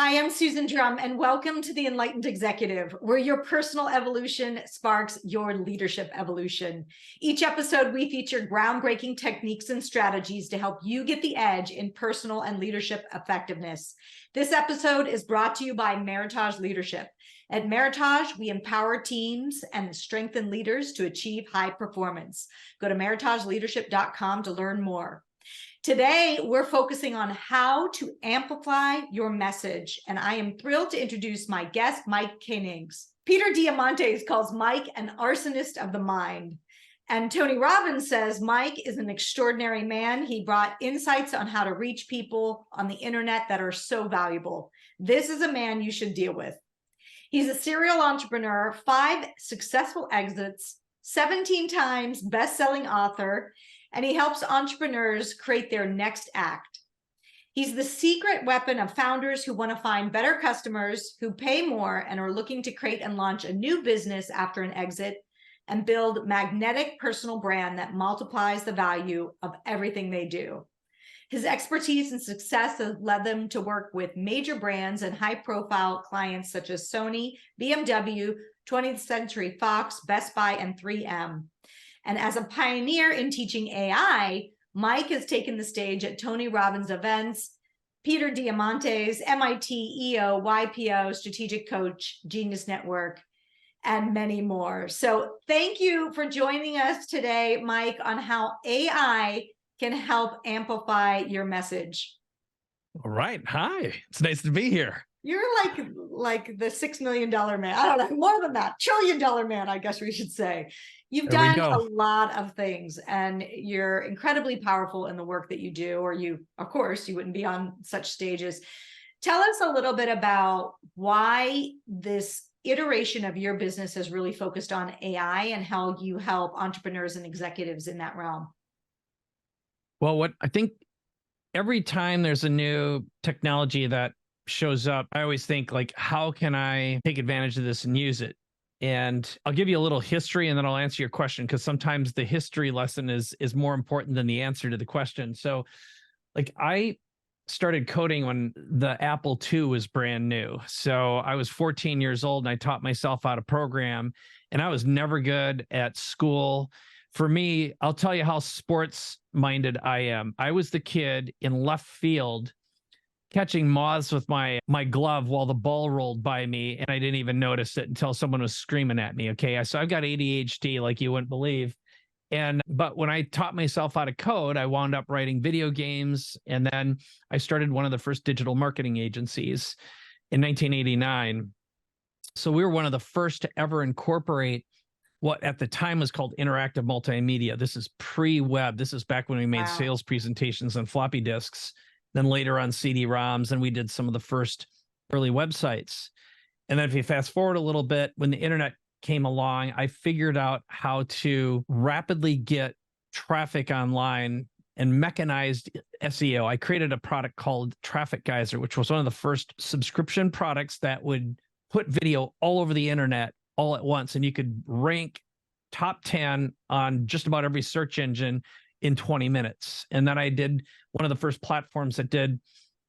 Hi, I'm Susan Drumm, and welcome to the Enlightened Executive, where your personal evolution sparks your leadership evolution. Each episode, we feature groundbreaking techniques and strategies to help you get the edge in personal and leadership effectiveness. This episode is brought to you by Meritage Leadership. At Meritage, we empower teams and strengthen leaders to achieve high performance. Go to meritageleadership.com to learn more. Today, we're focusing on how to amplify your message, and I am thrilled to introduce my guest, Mike Koenigs. Peter Diamandis calls Mike an arsonist of the mind, and Tony Robbins says Mike is an extraordinary man. He brought insights on how to reach people on the internet that are so valuable. This is a man you should deal with. He's a serial entrepreneur, 5 successful exits, 17 times best-selling author, and he helps entrepreneurs create their next act. He's the secret weapon of founders who want to find better customers, who pay more, and are looking to create and launch a new business after an exit and build magnetic personal brand that multiplies the value of everything they do. His expertise and success has led them to work with major brands and high-profile clients such as Sony, BMW, 20th Century Fox, Best Buy, and 3M. And as a pioneer in teaching AI, Mike has taken the stage at Tony Robbins events, Peter Diamandis, MIT, EO, YPO, Strategic Coach, Genius Network, and many more. So thank you for joining us today, Mike, on how AI can help amplify your message. All right. Hi. It's nice to be here. You're like the $6 million man. I don't know, more than that, $1 trillion man, I guess we should say. You've done a lot of things, and you're incredibly powerful in the work that you do, or of course, you wouldn't be on such stages. Tell us a little bit about why this iteration of your business has really focused on AI and how you help entrepreneurs and executives in that realm. Well, what I think every time there's a new technology that shows up, I always think, like, how can I take advantage of this and use it? And I'll give you a little history and then I'll answer your question, because sometimes the history lesson is more important than the answer to the question. So, like, I started coding when the Apple II was brand new. So I was 14 years old and I taught myself how to program, and I was never good at school. For me, I'll tell you how sports-minded I am. I was the kid in left field catching moths with my glove while the ball rolled by me, and I didn't even notice it until someone was screaming at me. Okay, so I've got ADHD like you wouldn't believe. But when I taught myself how to code, I wound up writing video games, and then I started one of the first digital marketing agencies in 1989. So we were one of the first to ever incorporate what at the time was called interactive multimedia. This is pre-web. This is back when we made sales presentations on floppy disks, then later on CD-ROMs, and we did some of the first early websites. And then if you fast forward a little bit, when the internet came along, I figured out how to rapidly get traffic online and mechanized SEO. I created a product called Traffic Geyser, which was one of the first subscription products that would put video all over the internet all at once. And you could rank top 10 on just about every search engine in 20 minutes. And then I did one of the first platforms that did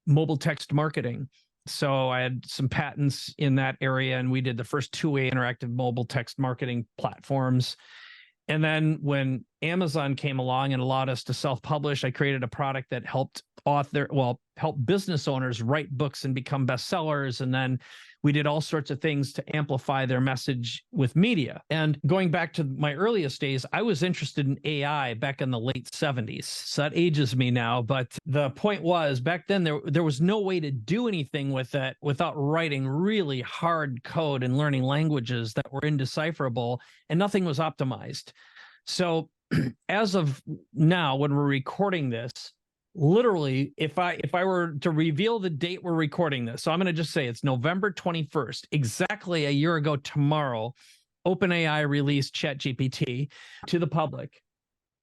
mobile text marketing. So I had some patents in that area, and we did the first two-way interactive mobile text marketing platforms. And then when Amazon came along and allowed us to self-publish, I created a product that helped business owners write books and become bestsellers. And then we did all sorts of things to amplify their message with media. And going back to my earliest days, I was interested in AI back in the late 70s. So that ages me now. But the point was, back then, there was no way to do anything with it without writing really hard code and learning languages that were indecipherable, and nothing was optimized. So as of now, when we're recording this, literally, if I were to reveal the date we're recording this, so I'm going to just say it's November 21st, exactly a year ago tomorrow, OpenAI released ChatGPT to the public.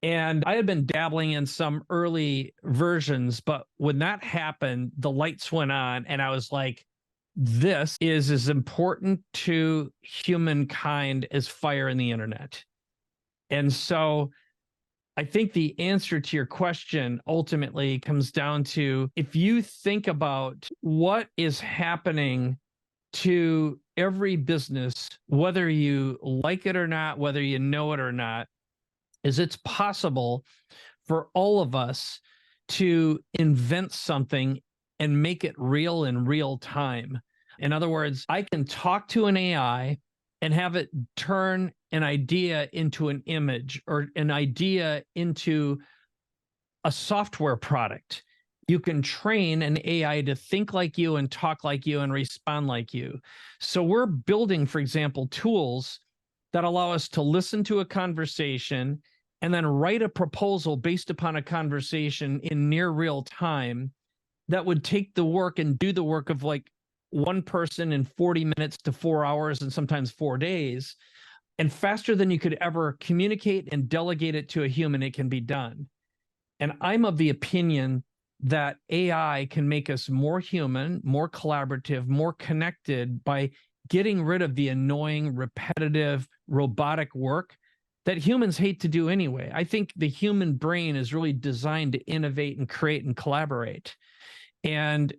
And I had been dabbling in some early versions, but when that happened, the lights went on, and I was like, this is as important to humankind as fire in the internet. And so I think the answer to your question ultimately comes down to, if you think about what is happening to every business, whether you like it or not, whether you know it or not, is it's possible for all of us to invent something and make it real in real time. In other words, I can talk to an AI and have it turn an idea into an image, or an idea into a software product. You can train an AI to think like you and talk like you and respond like you. So we're building, for example, tools that allow us to listen to a conversation and then write a proposal based upon a conversation in near real time that would take the work and do the work of like one person in 40 minutes to 4 hours and sometimes 4 days. And faster than you could ever communicate and delegate it to a human, it can be done. And I'm of the opinion that AI can make us more human, more collaborative, more connected by getting rid of the annoying, repetitive, robotic work that humans hate to do anyway. I think the human brain is really designed to innovate and create and collaborate. And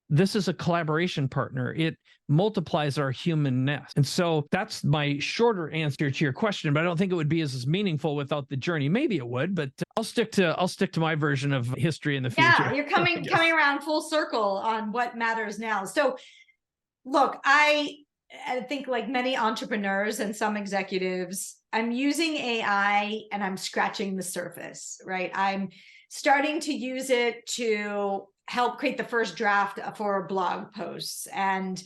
this is a collaboration partner. It multiplies our humanness. And so that's my shorter answer to your question, but I don't think it would be as meaningful without the journey. Maybe it would, but I'll stick to my version of history in the future. Yeah, you're coming around full circle on what matters now. So look, I think like many entrepreneurs and some executives, I'm using AI and I'm scratching the surface, right? I'm starting to use it to help create the first draft for blog posts, and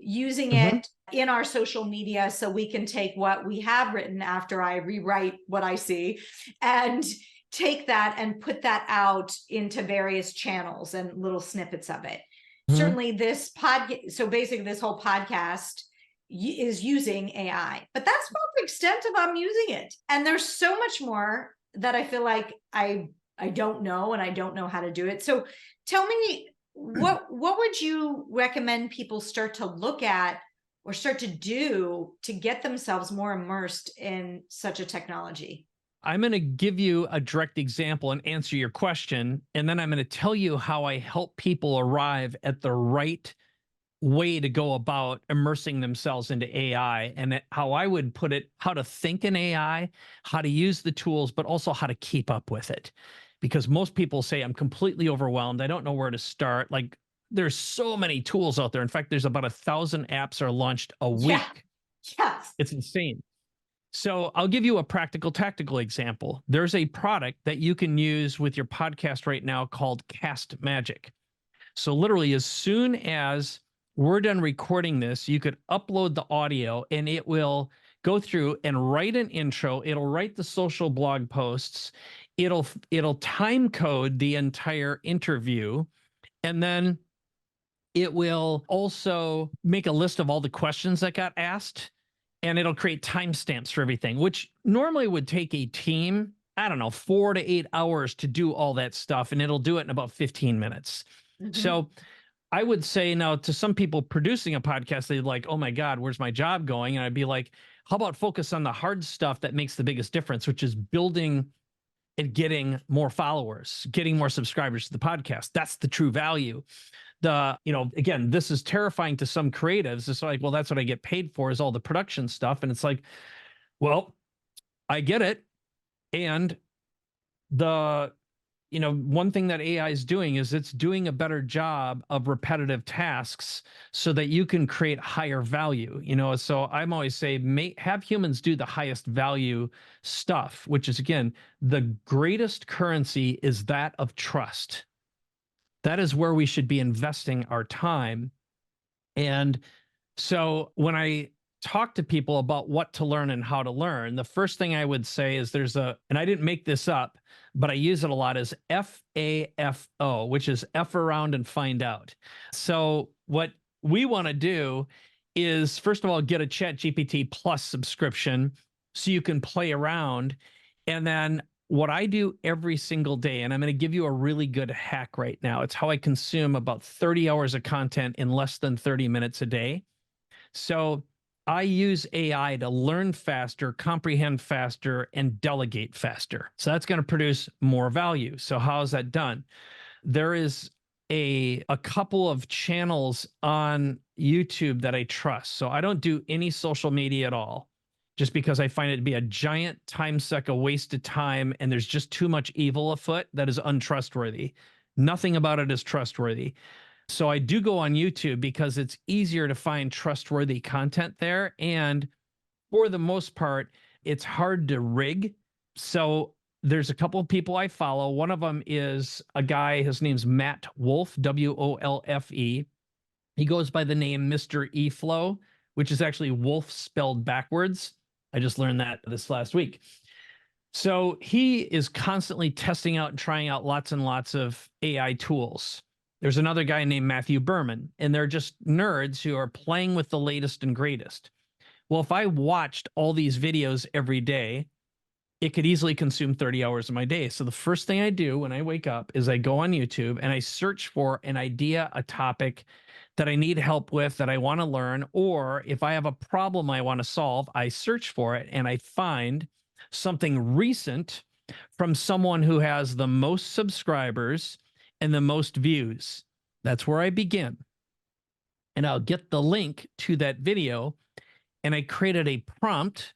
using it in our social media so we can take what we have written after I rewrite what I see and take that and put that out into various channels and little snippets of it. Certainly this podcast, so basically this whole podcast is using AI, but that's about the extent of I'm using it. And there's so much more that I feel like I don't know, and I don't know how to do it. So tell me, what would you recommend people start to look at or start to do to get themselves more immersed in such a technology? I'm going to give you a direct example and answer your question, and then I'm going to tell you how I help people arrive at the right way to go about immersing themselves into AI, and how I would put it, how to think in AI, how to use the tools, but also how to keep up with it. Because most people say, I'm completely overwhelmed. I don't know where to start. Like, there's so many tools out there. In fact, there's about 1,000 apps are launched a week. Yes. It's insane. So I'll give you a practical, tactical example. There's a product that you can use with your podcast right now called Cast Magic. So literally, as soon as we're done recording this, you could upload the audio and it will go through and write an intro. It'll write the social blog posts. It'll time code the entire interview. And then it will also make a list of all the questions that got asked. And it'll create timestamps for everything, which normally would take a team, I don't know, 4 to 8 hours to do all that stuff. And it'll do it in about 15 minutes. So I would say now to some people producing a podcast, they'd like, oh my God, where's my job going? And I'd be like, how about focus on the hard stuff that makes the biggest difference, which is building and getting more followers, getting more subscribers to the podcast. That's the true value. Again, this is terrifying to some creatives. It's like, well, that's what I get paid for, is all the production stuff. And it's like, well, I get it. And one thing that AI is doing is it's doing a better job of repetitive tasks so that you can create higher value. So I'm always say, have humans do the highest value stuff, which is, again, the greatest currency is that of trust. That is where we should be investing our time. And so when I talk to people about what to learn and how to learn, the first thing I would say is and I didn't make this up, but I use it a lot, is FAFO, which is F around and find out. So what we want to do is, first of all, get a ChatGPT Plus subscription so you can play around. And then what I do every single day, and I'm going to give you a really good hack right now. It's how I consume about 30 hours of content in less than 30 minutes a day. So I use AI to learn faster, comprehend faster, and delegate faster. So that's going to produce more value. So how is that done? There is a couple of channels on YouTube that I trust. So I don't do any social media at all, just because I find it to be a giant time suck, a waste of time, and there's just too much evil afoot that is untrustworthy. Nothing about it is trustworthy. So I do go on YouTube because it's easier to find trustworthy content there. And for the most part, it's hard to rig. So there's a couple of people I follow. One of them is a guy, his name's Matt Wolfe, Wolfe. He goes by the name Mr. eFlow, which is actually Wolf spelled backwards. I just learned that this last week. So he is constantly testing out and trying out lots and lots of AI tools. There's another guy named Matthew Berman, and they're just nerds who are playing with the latest and greatest. Well, if I watched all these videos every day, it could easily consume 30 hours of my day. So the first thing I do when I wake up is I go on YouTube and I search for an idea, a topic that I need help with, that I want to learn, or if I have a problem I want to solve, I search for it and I find something recent from someone who has the most subscribers and the most views. That's where I begin. And I'll get the link to that video, and I created a prompt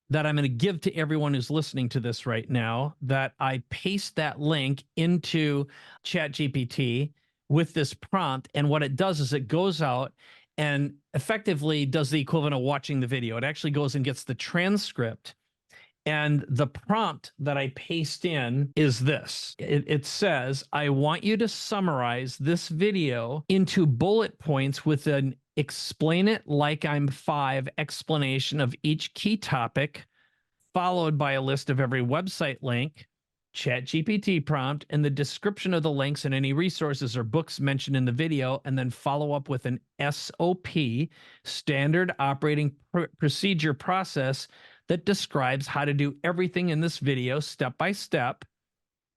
that I'm going to give to everyone who's listening to this right now, that I paste that link into ChatGPT with this prompt. And what it does is it goes out and effectively does the equivalent of watching the video. It actually goes and gets the transcript. And the prompt that I paste in is this. It says, I want you to summarize this video into bullet points with an explain it like I'm five explanation of each key topic, followed by a list of every website link, ChatGPT prompt, and the description of the links and any resources or books mentioned in the video, and then follow up with an SOP, standard operating procedure process, that describes how to do everything in this video step by step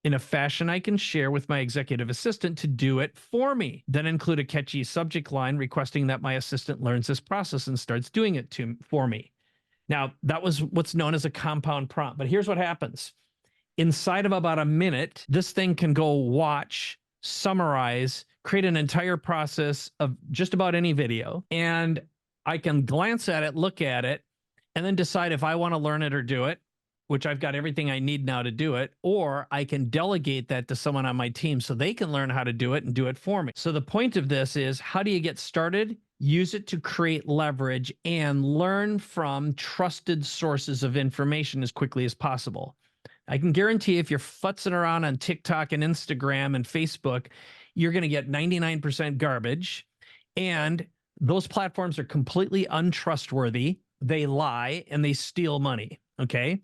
in a fashion I can share with my executive assistant to do it for me. Then include a catchy subject line requesting that my assistant learns this process and starts doing it for me. Now, that was what's known as a compound prompt, but here's what happens. Inside of about a minute, this thing can go watch, summarize, create an entire process of just about any video, and I can glance at it, look at it, and then decide if I want to learn it or do it, which I've got everything I need now to do it, or I can delegate that to someone on my team so they can learn how to do it and do it for me. So the point of this is, how do you get started? Use it to create leverage and learn from trusted sources of information as quickly as possible. I can guarantee if you're futzing around on TikTok and Instagram and Facebook, you're going to get 99% garbage. And those platforms are completely untrustworthy. They lie and they steal money. Okay.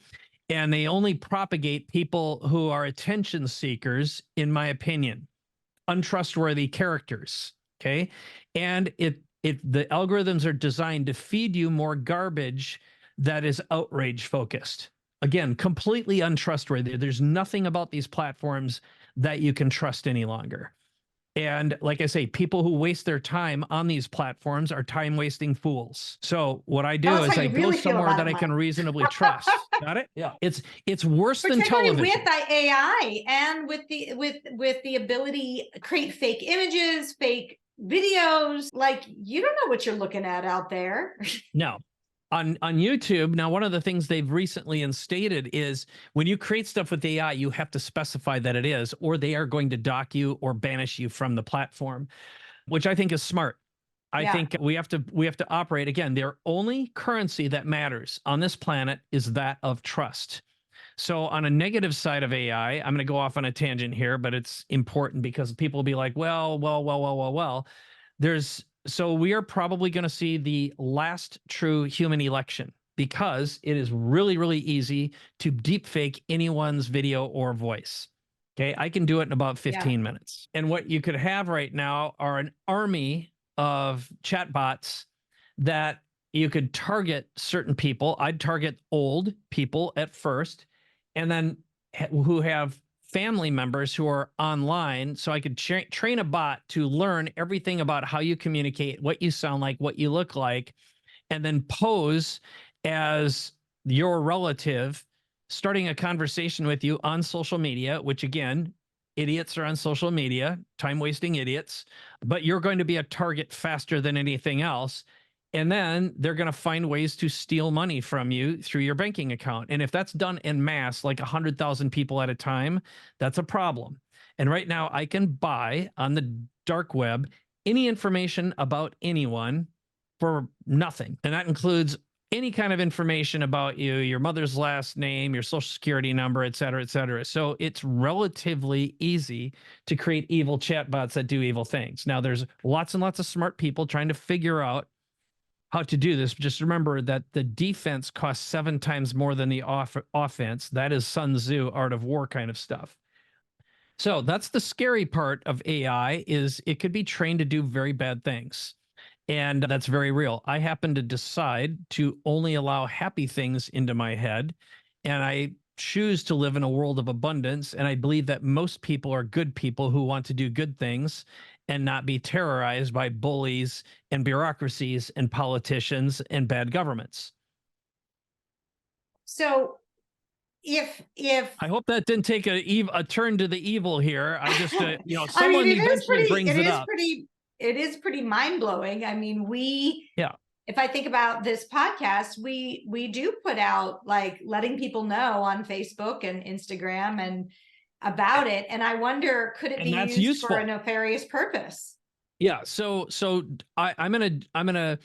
And they only propagate people who are attention seekers, in my opinion, untrustworthy characters. Okay. And the algorithms are designed to feed you more garbage that is outrage focused. Again, completely untrustworthy. There's nothing about these platforms that you can trust any longer. And like I say, people who waste their time on these platforms are time-wasting fools. So what I do is I go somewhere that I can reasonably trust. Got it? Yeah. It's worse than television. With the AI and with the ability to create fake images, fake videos, like you don't know what you're looking at out there. No. On YouTube, now one of the things they've recently instated is when you create stuff with AI, you have to specify that it is, or they are going to dock you or banish you from the platform, which I think is smart. I think we have to operate, again, their only currency that matters on this planet is that of trust. So on a negative side of AI, I'm going to go off on a tangent here, but it's important because people will be like, well, so we are probably going to see the last true human election, because it is really, really easy to deepfake anyone's video or voice. Okay, I can do it in about 15 minutes. And what you could have right now are an army of chatbots that you could target certain people. I'd target old people at first, and then who have family members who are online, so I could train a bot to learn everything about how you communicate, what you sound like, what you look like, and then pose as your relative, starting a conversation with you on social media, which again, idiots are on social media, time-wasting idiots, but you're going to be a target faster than anything else. And then they're going to find ways to steal money from you through your banking account. And if that's done en masse, like 100,000 people at a time, that's a problem. And right now I can buy on the dark web any information about anyone for nothing. And that includes any kind of information about you, your mother's last name, your social security number, et cetera, et cetera. So it's relatively easy to create evil chatbots that do evil things. Now, there's lots and lots of smart people trying to figure out how to do this. Just remember that the defense costs 7 times more than the offense. That is Sun Tzu, Art of War kind of stuff. So that's the scary part of AI, is it could be trained to do very bad things. And that's very real. I happen to decide to only allow happy things into my head, and I choose to live in a world of abundance. And I believe that most people are good people who want to do good things and not be terrorized by bullies and bureaucracies and politicians and bad governments. So if I hope that didn't take a turn to the evil here. I just you know, I mean, someone eventually brings it up. It is pretty mind-blowing. I mean, Yeah. If I think about this podcast, we do put out, like, letting people know on Facebook and Instagram and about it. And I wonder, could it be used useful for a nefarious purpose? Yeah. So I'm gonna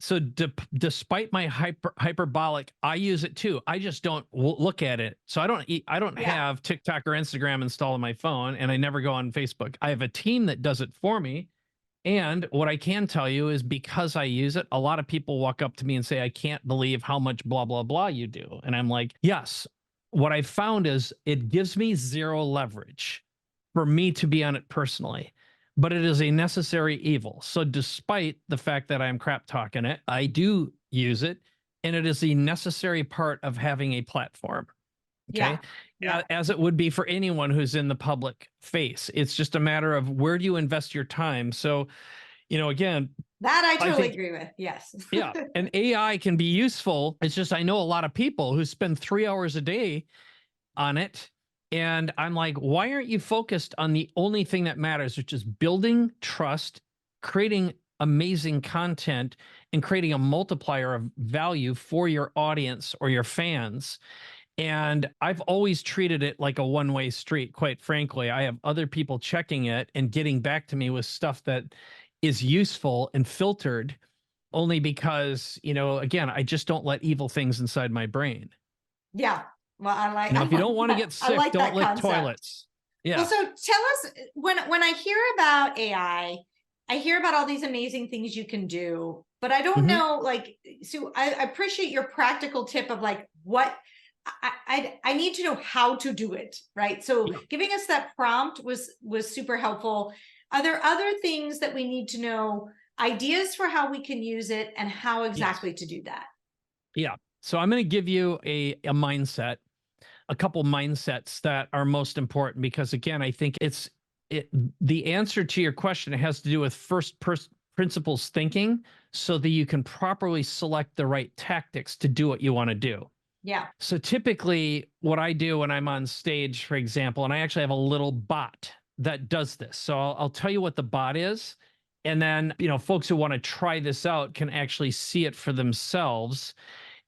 so despite my hyperbolic, I use it too. I just don't look at it. So I don't have TikTok or Instagram installed on my phone, and I never go on Facebook. I have a team that does it for me. And what I can tell you is, because I use it, a lot of people walk up to me and say, I can't believe how much blah, blah, blah you do. And I'm like, yes, what I found is it gives me zero leverage for me to be on it personally, but it is a necessary evil. So despite the fact that I'm crap talking it, I do use it, and it is a necessary part of having a platform. Okay. Yeah. As it would be for anyone who's in the public face. It's just a matter of, where do you invest your time? So, you know, again, that I totally agree with. Yes. Yeah. And AI can be useful. It's just, I know a lot of people who spend 3 hours a day on it. And I'm like, why aren't you focused on the only thing that matters, which is building trust, creating amazing content, and creating a multiplier of value for your audience or your fans? And I've always treated it like a one-way street, quite frankly. I have other people checking it and getting back to me with stuff that is useful and filtered, only because, you know, again, I just don't let evil things inside my brain. Yeah. Well, I like, if you don't want to get sick, like don't lick toilets. Yeah. Well, so tell us, when I hear about AI, I hear about all these amazing things you can do, but I don't know, like, so I appreciate your practical tip of, like, what I need to know how to do it, right? So giving us that prompt was super helpful. Are there other things that we need to know, ideas for how we can use it, and how exactly to do that? Yeah. So I'm going to give you a mindset, a couple mindsets that are most important, because again, I think the answer to your question has to do with first principles thinking, so that you can properly select the right tactics to do what you want to do. Yeah. So typically what I do when I'm on stage, for example, and I actually have a little bot that does this. So I'll tell you what the bot is. And then, you know, folks who want to try this out can actually see it for themselves.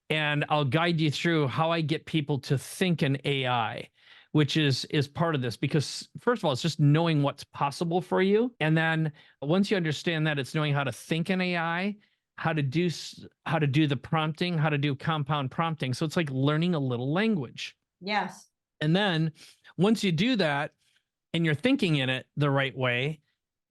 And I'll guide you through how I get people to think in AI, which is part of this. Because first of all, it's just knowing what's possible for you. And then once you understand that, it's knowing how to think in AI, how to do the prompting, how to do compound prompting. So it's like learning a little language. Yes. And then once you do that and you're thinking in it the right way,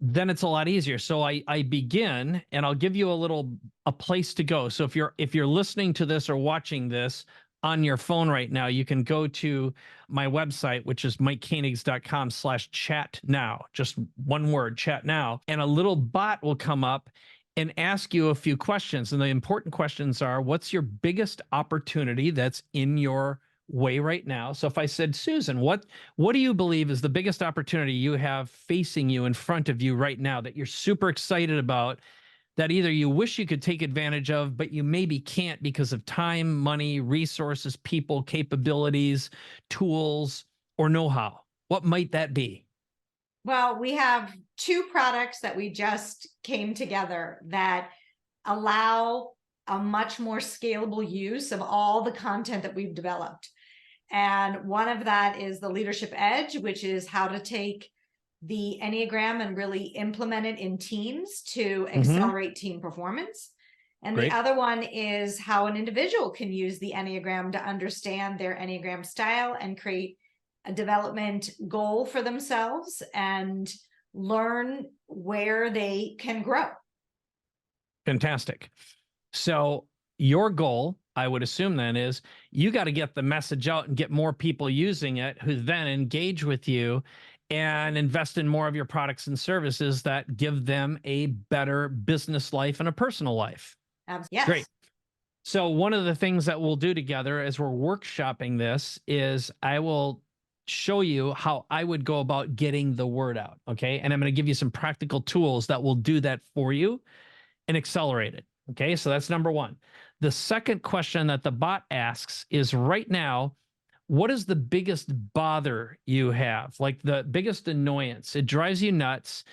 then it's a lot easier. So I begin, and I'll give you a place to go. So if you're listening to this or watching this on your phone right now, you can go to my website, which is mikekoenigs.com/chat now, just one word, chat now. And a little bot will come up and ask you a few questions. And the important questions are, what's your biggest opportunity that's in your way right now? So if I said, Susan, what do you believe is the biggest opportunity you have facing you in front of you right now that you're super excited about, that either you wish you could take advantage of, but you maybe can't because of time, money, resources, people, capabilities, tools, or know-how? What might that be? Well, we have two products that we just came together that allow a much more scalable use of all the content that we've developed. And one of that is the Leadership Edge, which is how to take the Enneagram and really implement it in teams to accelerate team performance. And the Great. other one is how an individual can use the Enneagram to understand their Enneagram style and create a development goal for themselves and learn where they can grow. Fantastic. So your goal, I would assume then, is you got to get the message out and get more people using it who then engage with you and invest in more of your products and services that give them a better business life and a personal life. Yes. Great. So one of the things that we'll do together as we're workshopping this is I will show you how I would go about getting the word out. Okay. And I'm going to give you some practical tools that will do that for you and accelerate it. Okay. So that's number one. The second question that the bot asks is right now, what is the biggest bother you have? Like the biggest annoyance? It drives you nuts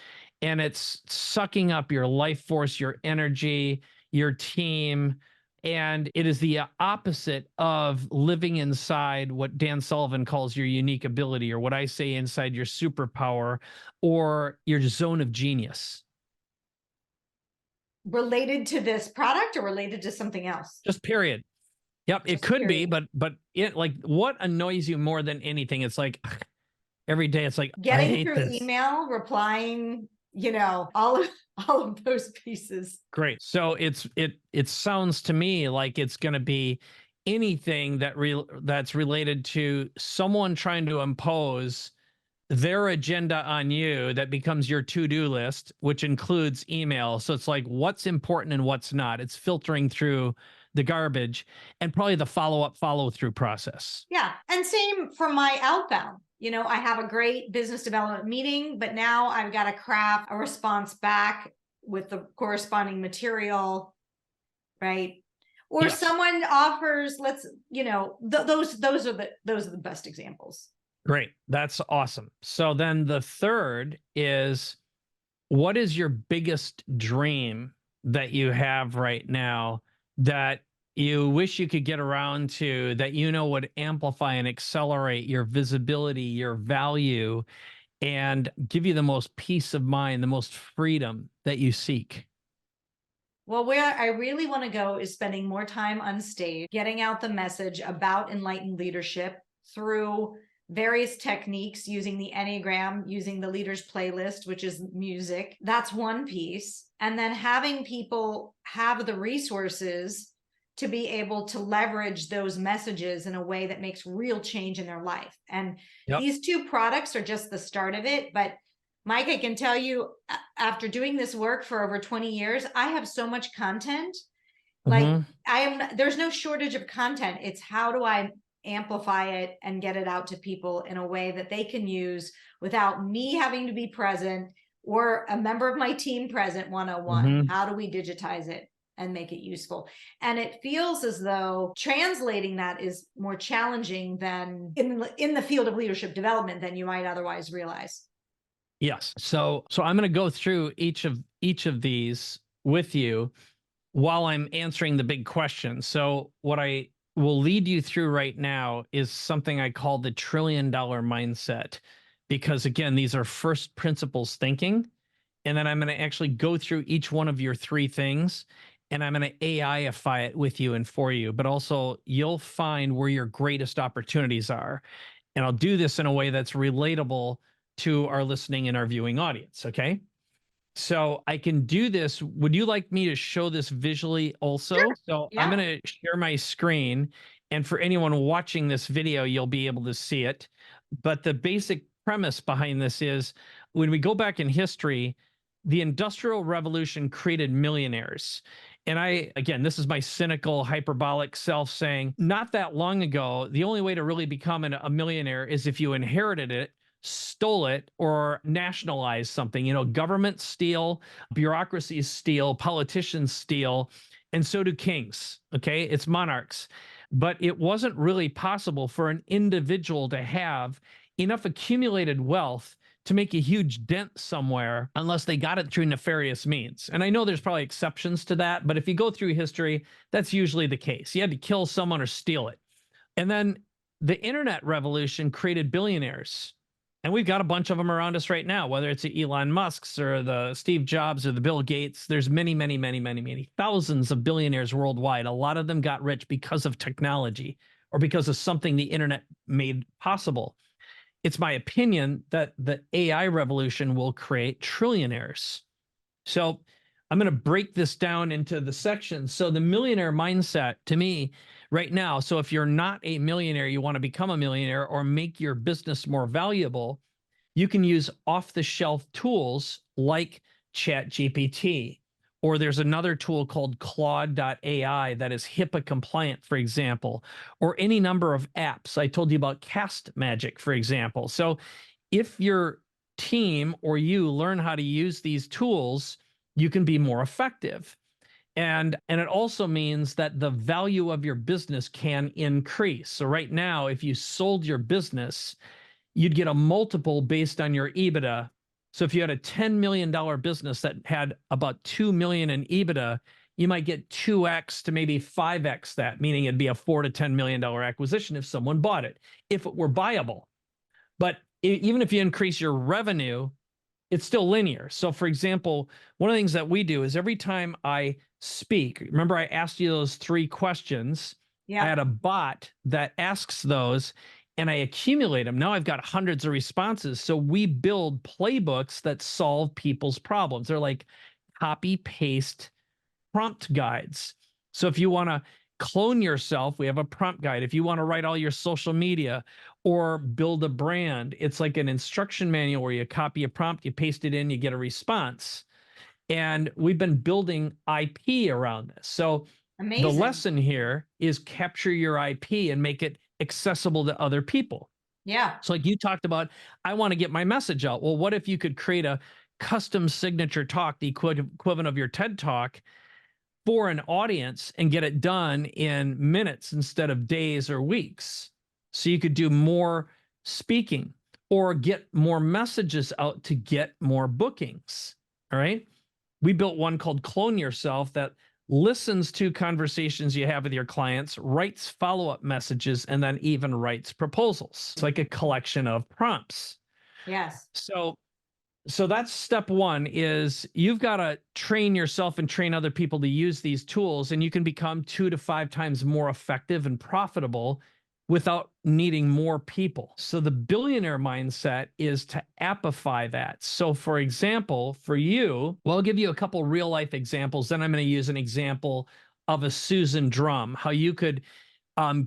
and it's sucking up your life force, your energy, your team. And it is the opposite of living inside what Dan Sullivan calls your unique ability, or what I say inside your superpower or your zone of genius. Related to this product or related to something else? Just period. Yep, it could be, but it, like, what annoys you more than anything? It's like every day it's like, I Getting hate through this. email, replying, all of those pieces. Great. So it sounds to me like it's going to be anything that's related to someone trying to impose their agenda on you that becomes your to-do list, which includes email. So it's like what's important and what's not. It's filtering through the garbage and probably the follow-up, follow-through process. Yeah. And same for my outbound. I have a great business development meeting, but now I've got to craft a response back with the corresponding material, right? Or Yes. someone offers, those are the best examples. Great. That's awesome. So then the third is, what is your biggest dream that you have right now that you wish you could get around to, that would amplify and accelerate your visibility, your value, and give you the most peace of mind, the most freedom that you seek? Well, where I really want to go is spending more time on stage, getting out the message about enlightened leadership through various techniques, using the Enneagram, using the leaders playlist, which is music. That's one piece. And then having people have the resources to be able to leverage those messages in a way that makes real change in their life. And these two products are just the start of it. But Mike, I can tell you, after doing this work for over 20 years, I have so much content. Like there's no shortage of content. It's how do I amplify it and get it out to people in a way that they can use without me having to be present or a member of my team present one-on-one. How do we digitize it and make it useful? And it feels as though translating that is more challenging than in the field of leadership development than you might otherwise realize. Yes. So I'm going to go through each of these with you while I'm answering the big question. So what I will lead you through right now is something I call the $1 trillion mindset, because again, these are first principles thinking. And then I'm going to actually go through each one of your three things, and I'm going to AI-ify it with you and for you, but also you'll find where your greatest opportunities are. And I'll do this in a way that's relatable to our listening and our viewing audience. Okay. So I can do this. Would you like me to show this visually also? Sure. So Yeah. I'm going to share my screen. And for anyone watching this video, you'll be able to see it. But the basic premise behind this is, when we go back in history, the Industrial Revolution created millionaires. And again, this is my cynical, hyperbolic self saying, not that long ago, the only way to really become a millionaire is if you inherited it stole it or nationalized something. Governments steal, bureaucracies steal, politicians steal, and so do kings. Okay, it's monarchs. But it wasn't really possible for an individual to have enough accumulated wealth to make a huge dent somewhere unless they got it through nefarious means. And I know there's probably exceptions to that, but if you go through history, that's usually the case. You had to kill someone or steal it. And then the internet revolution created billionaires. And we've got a bunch of them around us right now, whether it's the Elon Musks or the Steve Jobs or the Bill Gates. There's many, many, many, many, many thousands of billionaires worldwide. A lot of them got rich because of technology or because of something the internet made possible. It's my opinion that the AI revolution will create trillionaires. So I'm going to break this down into the sections. So the millionaire mindset to me right now, so if you're not a millionaire, you want to become a millionaire or make your business more valuable, you can use off-the-shelf tools like ChatGPT, or there's another tool called Claude.ai that is HIPAA compliant, for example, or any number of apps. I told you about Cast Magic, for example. So if your team or you learn how to use these tools, you can be more effective. And it also means that the value of your business can increase. So right now, if you sold your business, you'd get a multiple based on your EBITDA. So if you had a $10 million business that had about 2 million in EBITDA, you might get 2x to maybe 5x that, meaning it'd be a $4 to $10 million acquisition if someone bought it, if it were viable. But even if you increase your revenue, it's still linear. So for example, one of the things that we do is every time I speak, remember I asked you those 3 questions. Yeah. I had a bot that asks those and I accumulate them. Now I've got hundreds of responses. So we build playbooks that solve people's problems. They're like copy paste prompt guides. So if you want to clone yourself, we have a prompt guide. If you want to write all your social media or build a brand, it's like an instruction manual where you copy a prompt, you paste it in, you get a response. And we've been building IP around this. So Amazing. The lesson here is capture your IP and make it accessible to other people. Yeah. So like you talked about, I want to get my message out. Well, what if you could create a custom signature talk, the equivalent of your TED Talk, for an audience and get it done in minutes instead of days or weeks? So you could do more speaking or get more messages out to get more bookings. All right. We built one called Clone Yourself that listens to conversations you have with your clients, writes follow-up messages, and then even writes proposals. It's like a collection of prompts. Yes. So that's step 1, is you've got to train yourself and train other people to use these tools, and you can become 2 to 5 times more effective and profitable without needing more people. So the billionaire mindset is to appify that. So for example, for you, well, I'll give you a couple real life examples. Then I'm going to use an example of a Susan Drumm, how you could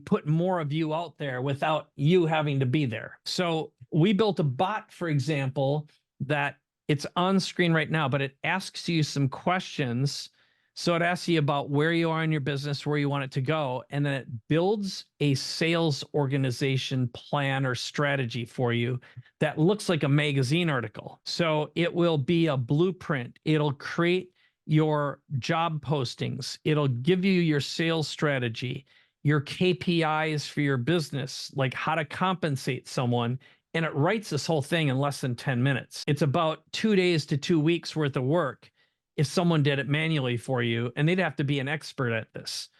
put more of you out there without you having to be there. So we built a bot, for example, that it's on screen right now, but it asks you some questions. So it asks you about where you are in your business, where you want it to go, and then it builds a sales organization plan or strategy for you that looks like a magazine article. So it will be a blueprint. It'll create your job postings. It'll give you your sales strategy, your KPIs for your business, like how to compensate someone. And it writes this whole thing in less than 10 minutes. It's about 2 days to 2 weeks worth of work if someone did it manually for you, and they'd have to be an expert at this.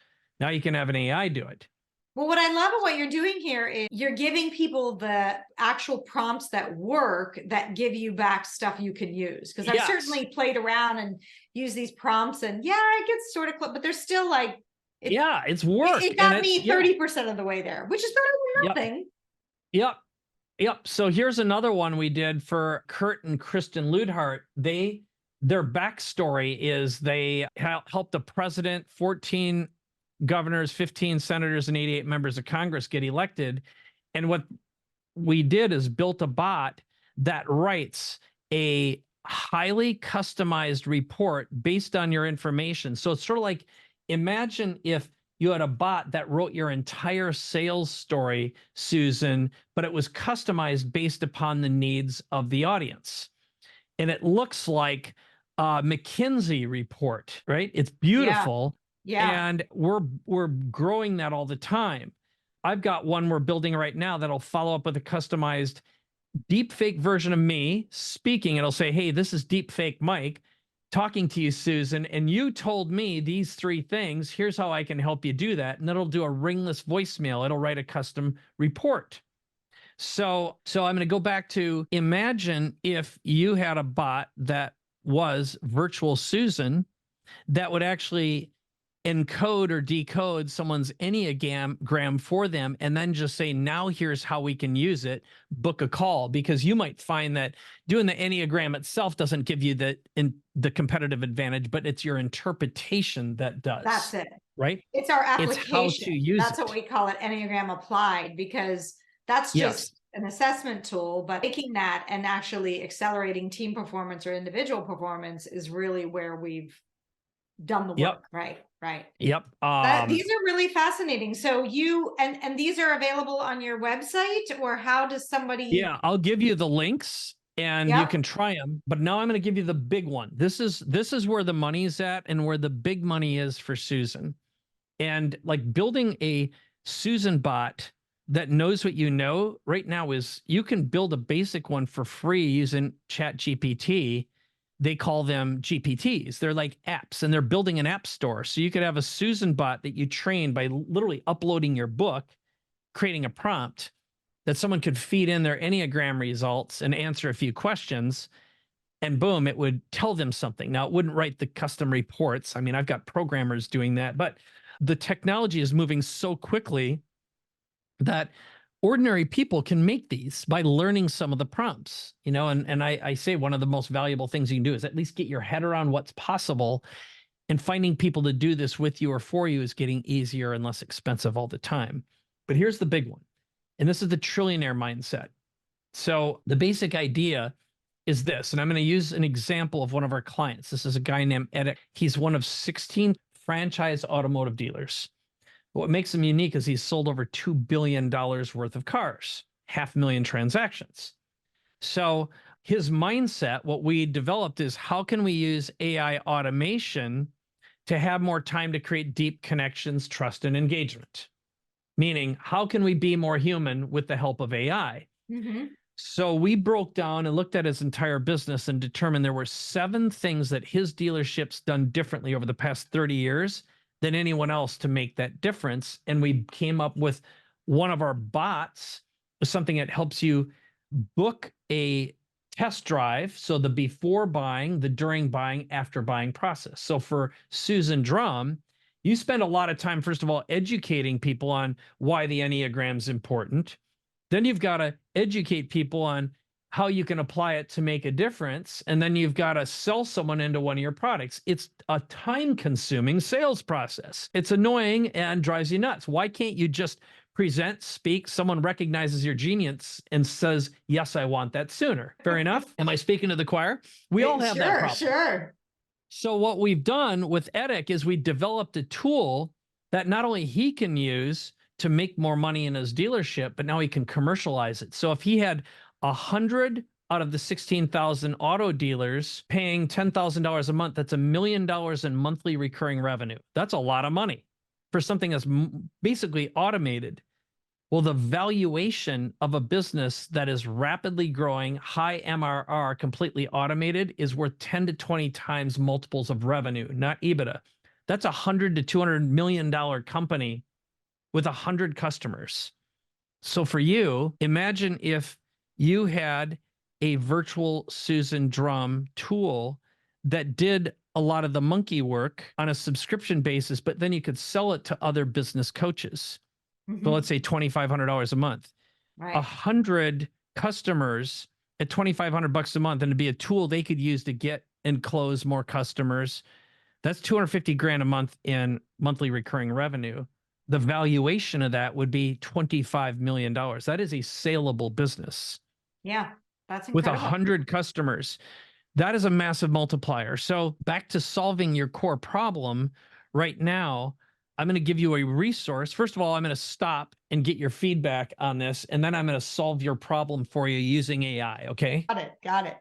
Now you can have an AI do it. Well, what I love of what you're doing here is you're giving people the actual prompts that work, that give you back stuff you can use. Because I've certainly played around and used these prompts, and yeah, it gets sort of close, but there's still like, it's work. It got me 30% of the way there, which is better than nothing. Yep. So here's another one we did for Kurt and Kristen Ludhart. Their backstory is they helped the president, 14 governors, 15 senators, and 88 members of Congress get elected. And what we did is built a bot that writes a highly customized report based on your information. So it's sort of like, imagine if you had a bot that wrote your entire sales story, Susan, but it was customized based upon the needs of the audience. And it looks like a McKinsey report, right? It's beautiful. Yeah. And we're growing that all the time. I've got one we're building right now that'll follow up with a customized deep fake version of me speaking. It'll say, hey, this is deep fake Mike talking to you, Susan, and you told me these 3 things. Here's how I can help you do that. And then it'll do a ringless voicemail. It'll write a custom report. So I'm going to go back to, imagine if you had a bot that was virtual Susan that would actually encode or decode someone's Enneagram for them, and then just say, now here's how we can use it, book a call. Because you might find that doing the Enneagram itself doesn't give you the competitive advantage, but it's your interpretation that does. That's it. Right? It's our application. It's how to use That's it. what we call it, Enneagram applied, because that's just an assessment tool, but taking that and actually accelerating team performance or individual performance is really where we've done the work. Right. Yep. These are really fascinating. So you, and these are available on your website, or how does somebody? Yeah, I'll give you the links and you can try them. But now I'm going to give you the big one. This is where the money is at, and where the big money is for Susan. And like, building a Susan bot that knows what you know right now is, you can build a basic one for free using ChatGPT. They call them GPTs. They're like apps, and they're building an app store. So you could have a Susan bot that you train by literally uploading your book, creating a prompt that someone could feed in their Enneagram results and answer a few questions, and boom, it would tell them something. Now, it wouldn't write the custom reports. I mean, I've got programmers doing that, but the technology is moving so quickly that ordinary people can make these by learning some of the prompts, and I say one of the most valuable things you can do is at least get your head around what's possible, and finding people to do this with you or for you is getting easier and less expensive all the time. But here's the big one, and this is the trillionaire mindset. So the basic idea is this, and I'm going to use an example of one of our clients. This is a guy named Ed. He's one of 16 franchise automotive dealers. What makes him unique is he's sold over $2 billion worth of cars, 500,000 transactions. So his mindset, what we developed is, how can we use AI automation to have more time to create deep connections, trust, and engagement? Meaning, how can we be more human with the help of AI? So we broke down and looked at his entire business and determined there were 7 things that his dealership's done differently over the past 30 years than anyone else to make that difference. And we came up with one of our bots, something that helps you book a test drive. So the before buying, the during buying, after buying process. So for Susan Drumm, you spend a lot of time, first of all, educating people on why the Enneagram is important. Then you've got to educate people on how you can apply it to make a difference. And then you've got to sell someone into one of your products. It's a time-consuming sales process. It's annoying and drives you nuts. Why can't you just present, speak, someone recognizes your genius and says, yes, I want that sooner? Fair enough? Am I speaking to the choir? We all have that problem. Sure. So what we've done with EDIC is we developed a tool that not only he can use to make more money in his dealership, but now he can commercialize it. So if he had 100 out of the 16,000 auto dealers paying $10,000 a month, that's $1 million in monthly recurring revenue. That's a lot of money for something that's basically automated. Well, the valuation of a business that is rapidly growing, high MRR, completely automated, is worth 10 to 20 times multiples of revenue, not EBITDA. That's $100 to $200 million company with 100 customers. So for you, imagine if you had a virtual Susan Drumm tool that did a lot of the monkey work on a subscription basis, but then you could sell it to other business coaches. So let's say $2,500 a month, 100 customers at $2,500 a month, and it'd be a tool they could use to get and close more customers. That's 250 grand a month in monthly recurring revenue. The valuation of that would be $25 million. That is a saleable business. Yeah, that's incredible. With 100 customers. That is a massive multiplier. So back to solving your core problem right now, I'm going to give you a resource. First of all, I'm going to stop and get your feedback on this, and then I'm going to solve your problem for you using AI. Okay. Got it.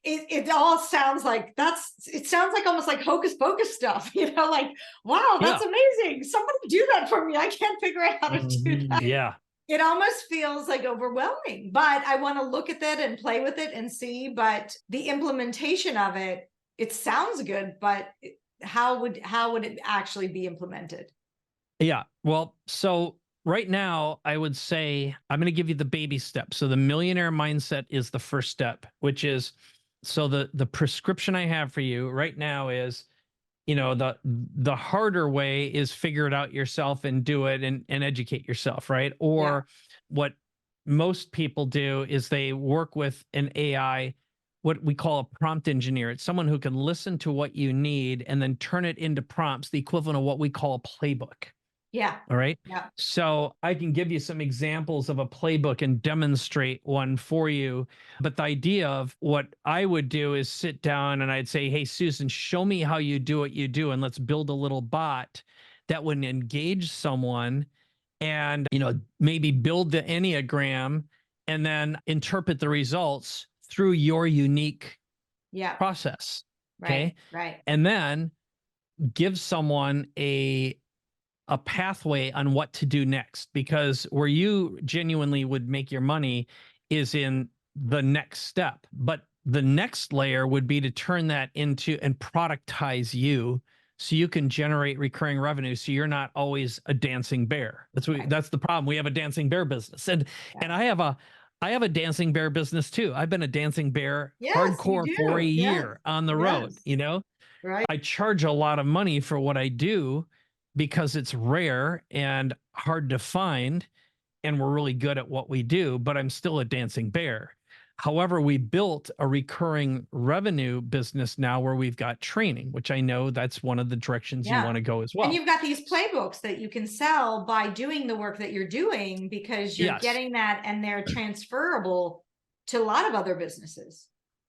It all sounds like it sounds like almost like hocus pocus stuff, like, wow, that's amazing. Somebody do that for me. I can't figure out how to do that. Yeah. It almost feels like overwhelming, but I want to look at that and play with it and see, but the implementation of it sounds good, but how would it actually be implemented? Yeah. Well, so right now, I would say I'm going to give you the baby steps. So the millionaire mindset is the first step, which is, so the prescription I have for you right now is, the harder way is figure it out yourself and do it and educate yourself, right? Or what most people do is they work with an AI, what we call a prompt engineer. It's someone who can listen to what you need and then turn it into prompts, the equivalent of what we call a playbook. Yeah. All right. Yeah. So I can give you some examples of a playbook and demonstrate one for you. But the idea of what I would do is sit down and I'd say, hey, Susan, show me how you do what you do. And let's build a little bot that would engage someone and, maybe build the Enneagram and then interpret the results through your unique process. Okay. Right. And then give someone a pathway on what to do next, because where you genuinely would make your money is in the next step. But the next layer would be to turn that into and productize you so you can generate recurring revenue. So you're not always a dancing bear. That's the problem. We have a dancing bear business. And I have a dancing bear business too. I've been a dancing bear hardcore for a year on the road, Right. I charge a lot of money for what I do because it's rare and hard to find, and we're really good at what we do, but I'm still a dancing bear. However, we built a recurring revenue business now where we've got training, which I know that's one of the directions you want to go as well. And you've got these playbooks that you can sell by doing the work that you're doing, because you're getting that and they're transferable to a lot of other businesses.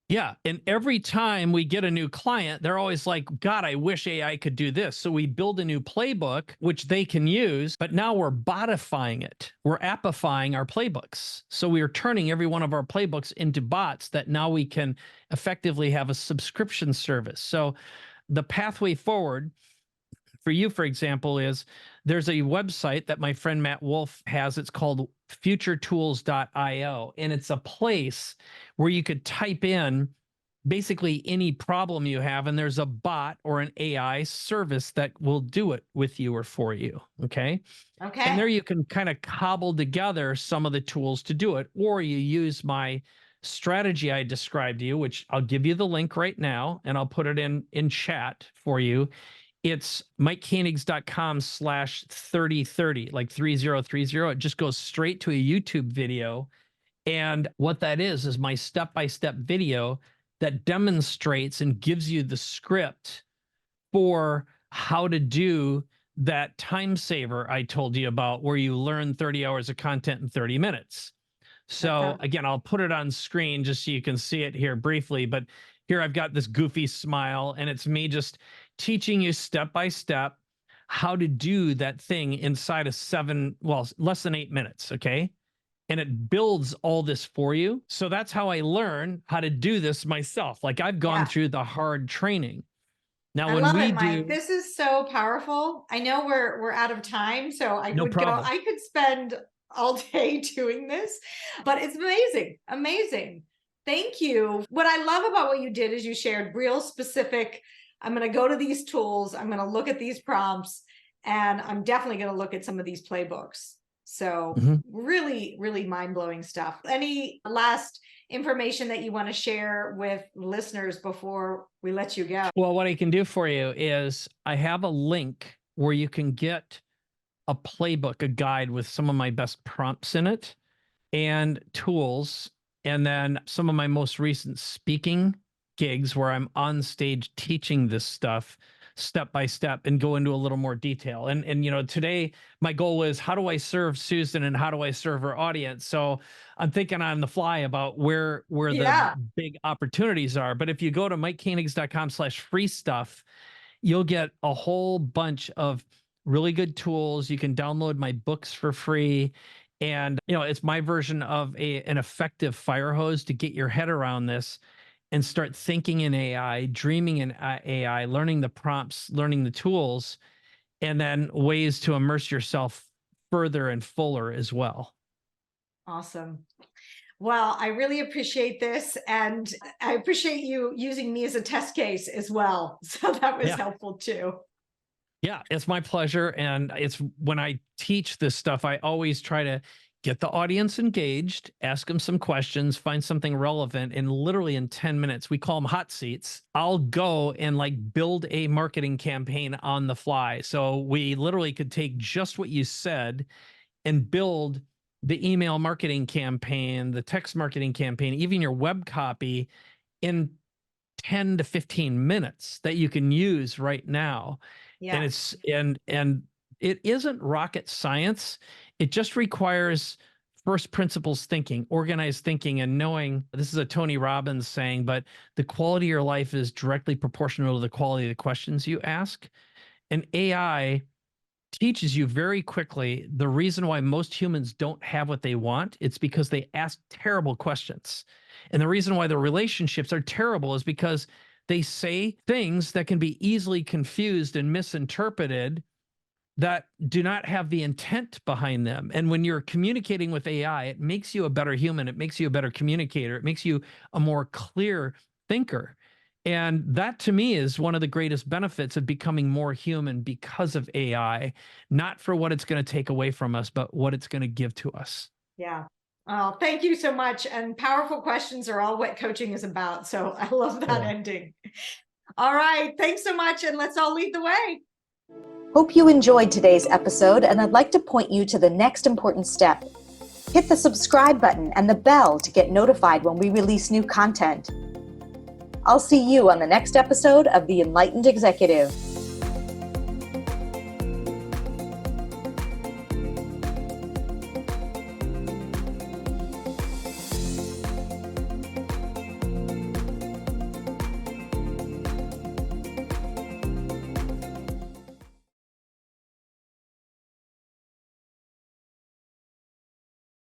Yeah. And every time we get a new client, they're always like, God, I wish AI could do this. So we build a new playbook, which they can use, but now we're botifying it. We're appifying our playbooks. So we are turning every one of our playbooks into bots that now we can effectively have a subscription service. So the pathway forward for you, for example, is there's a website that my friend Matt Wolf has. It's called futuretools.io. And it's a place where you could type in basically any problem you have, and there's a bot or an AI service that will do it with you or for you. Okay. And there you can kind of cobble together some of the tools to do it, or you use my strategy I described to you, which I'll give you the link right now, and I'll put it in chat for you. It's MikeKoenigs.com/3030, like 3030. It just goes straight to a YouTube video. And what that is my step-by-step video that demonstrates and gives you the script for how to do that time saver I told you about, where you learn 30 hours of content in 30 minutes. So again, I'll put it on screen just so you can see it here briefly, but here I've got this goofy smile, and it's me just teaching you step by step how to do that thing inside of less than 8 minutes. Okay. And it builds all this for you. So that's how I learn how to do this myself. Like I've gone through the hard training. Now, I love it, Mike. This is so powerful. I know we're out of time, so I could spend all day doing this, but it's amazing. Amazing. Thank you. What I love about what you did is you shared real specific, I'm going to go to these tools, I'm going to look at these prompts, and I'm definitely going to look at some of these playbooks. So really, really mind-blowing stuff. Any last information that you want to share with listeners before we let you go? Well, what I can do for you is I have a link where you can get a playbook, a guide with some of my best prompts in it and tools. And then some of my most recent speaking gigs where I'm on stage teaching this stuff step by step and go into a little more detail. And today my goal is, how do I serve Susan and how do I serve her audience? So I'm thinking on the fly about where the big opportunities are. But if you go to MikeKoenigs.com/free stuff, you'll get a whole bunch of really good tools. You can download my books for free. And, it's my version of an effective fire hose to get your head around this and start thinking in AI, dreaming in AI, learning the prompts, learning the tools, and then ways to immerse yourself further and fuller as well. Awesome. Well, I really appreciate this. And I appreciate you using me as a test case as well. So that was helpful too. Yeah, it's my pleasure. And it's when I teach this stuff, I always try to get the audience engaged, ask them some questions, find something relevant. And literally in 10 minutes, we call them hot seats. I'll go and build a marketing campaign on the fly. So we literally could take just what you said and build the email marketing campaign, the text marketing campaign, even your web copy in 10 to 15 minutes that you can use right now. Yeah. And it's and it isn't rocket science. It just requires first principles thinking, organized thinking, and knowing. This is a Tony Robbins saying, but the quality of your life is directly proportional to the quality of the questions you ask. And AI teaches you very quickly the reason why most humans don't have what they want. It's because they ask terrible questions. And the reason why their relationships are terrible is because they say things that can be easily confused and misinterpreted that do not have the intent behind them. And when you're communicating with AI, it makes you a better human. It makes you a better communicator. It makes you a more clear thinker. And that to me is one of the greatest benefits of becoming more human because of AI, not for what it's going to take away from us, but what it's going to give to us. Yeah. Oh, thank you so much. And powerful questions are all what coaching is about. So I love that ending. All right. Thanks so much. And let's all lead the way. Hope you enjoyed today's episode, and I'd like to point you to the next important step. Hit the subscribe button and the bell to get notified when we release new content. I'll see you on the next episode of The Enlightened Executive.